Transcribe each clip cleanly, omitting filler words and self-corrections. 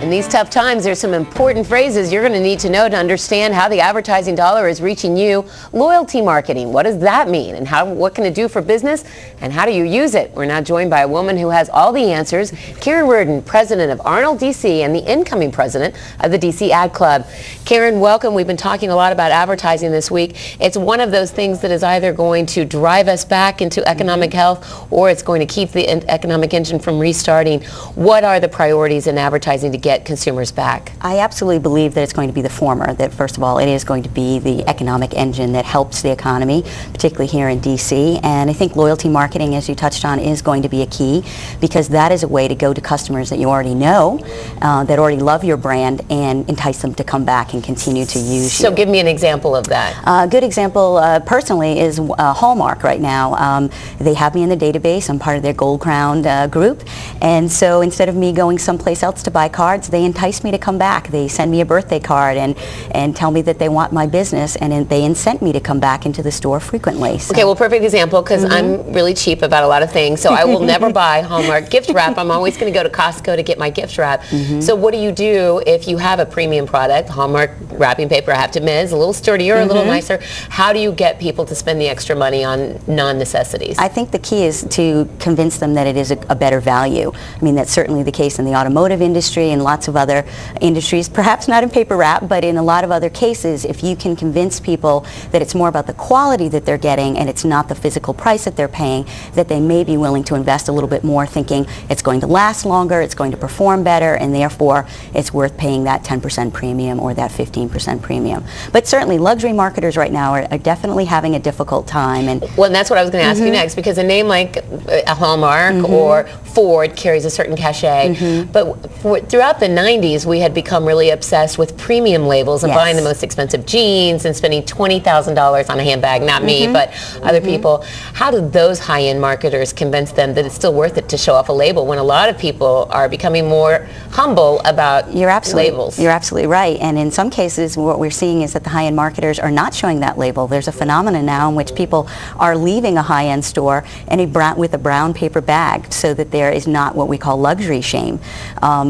In these tough times, there's some important phrases you're going to need to know to understand how the advertising dollar is reaching you. Loyalty marketing, what does that mean? And what can it do for business? And how do you use it? We're now joined by a woman who has all the answers. Karen Riordan, president of Arnold, D.C., and the incoming president of the D.C. Ad Club. Karen, welcome. We've been talking a lot about advertising this week. It's one of those things that is either going to drive us back into economic health, or it's going to keep the economic engine from restarting. What are the priorities in advertising to get consumers back? I absolutely believe that it's going to be the former, that first of all, it is going to be the economic engine that helps the economy, particularly here in D.C. And I think loyalty marketing, as you touched on, is going to be a key, because that is a way to go to customers that you already know, that already love your brand, and entice them to come back and continue to use you. So give me an example of that. A good example, personally, is Hallmark right now. They have me in the database. I'm part of their Gold Crown group. And so instead of me going someplace else to buy cards, they entice me to come back. They send me a birthday card and tell me that they want my business, and they incent me to come back into the store frequently. So. Okay, well, perfect example, because I'm really cheap about a lot of things, so I will never buy Hallmark gift wrap. I'm always going to go to Costco to get my gift wrap. So what do you do if you have a premium product? Hallmark wrapping paper, I have to admit, is a little sturdier, a little nicer. How do you get people to spend the extra money on non-necessities? I think the key is to convince them that it is a better value. I mean, that's certainly the case in the automotive industry and lots of other industries, perhaps not in paper wrap, but in a lot of other cases. If you can convince people that it's more about the quality that they're getting and it's not the physical price that they're paying, that they may be willing to invest a little bit more, thinking it's going to last longer, it's going to perform better, and therefore it's worth paying that 10% premium or that 15% premium. But certainly luxury marketers right now are definitely having a difficult time. And well, and that's what I was going to ask you next, because a name like a Hallmark or Ford carries a certain cachet. But throughout the 90s, we had become really obsessed with premium labels and buying the most expensive jeans and spending $20,000 on a handbag. Not me, but other people. How do those high-end marketers convince them that it's still worth it to show off a label when a lot of people are becoming more humble about labels? You're absolutely right. And in some cases, what we're seeing is that the high-end marketers are not showing that label. There's a phenomenon now in which people are leaving a high-end store with a brown paper bag, so that there is not what we call luxury shame.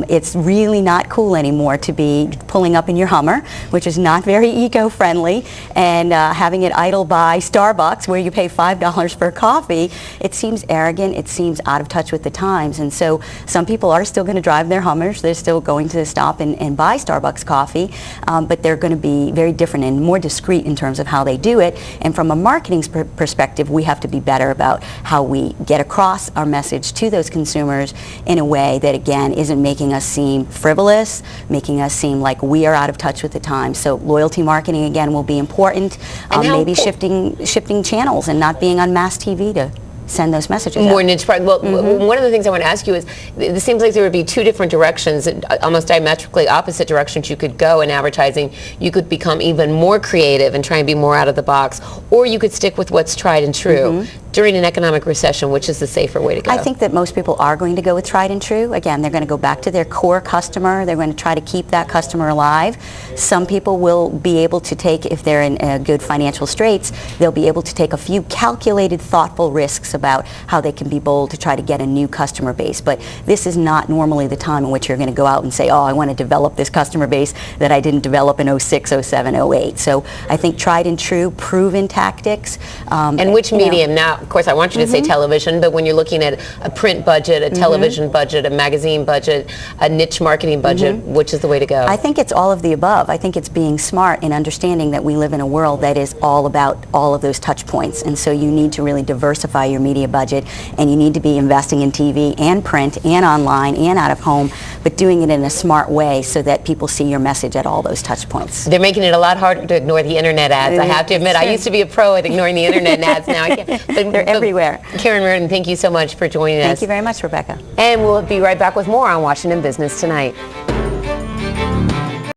It's really not cool anymore to be pulling up in your Hummer, which is not very eco-friendly, and having it idle by Starbucks where you pay $5 for coffee. It seems arrogant, it seems out of touch with the times, and so some people are still going to drive their Hummers, they're still going to stop and buy Starbucks coffee, but they're going to be very different and more discreet in terms of how they do it. And from a marketing perspective, we have to be better about how we get across our message to those consumers in a way that, again, isn't making us seem frivolous, making us seem like we are out of touch with the times. So loyalty marketing, again, will be important. Maybe shifting channels and not being on mass TV to send those messages more out. niche product. Well, one of the things I want to ask you is, it seems like there would be two different directions, almost diametrically opposite directions you could go in advertising. You could become even more creative and try and be more out of the box, or you could stick with what's tried and true. During an economic recession, which is the safer way to go? I think that most people are going to go with tried and true. Again, they're going to go back to their core customer. They're going to try to keep that customer alive. Some people will be able to take, if they're in good financial straits, they'll be able to take a few calculated, thoughtful risks about how they can be bold to try to get a new customer base. But this is not normally the time in which you're going to go out and say, oh, I want to develop this customer base that I didn't develop in 06, 07, 08. So I think tried and true, proven tactics. And which medium? Now, of course, I want you to say television, but when you're looking at a print budget, a television budget, a magazine budget, a niche marketing budget, which is the way to go? I think it's all of the above. I think it's being smart and understanding that we live in a world that is all about all of those touch points. And so you need to really diversify your media budget, and you need to be investing in TV and print and online and out of home, but doing it in a smart way so that people see your message at all those touch points. They're making it a lot harder to ignore the internet ads. I have to admit, I used to be a pro at ignoring the internet ads. Now I can't. They're everywhere. Karen Riordan, thank you so much for joining us. Thank you very much, Rebecca. And we'll be right back with more on Washington Business Tonight.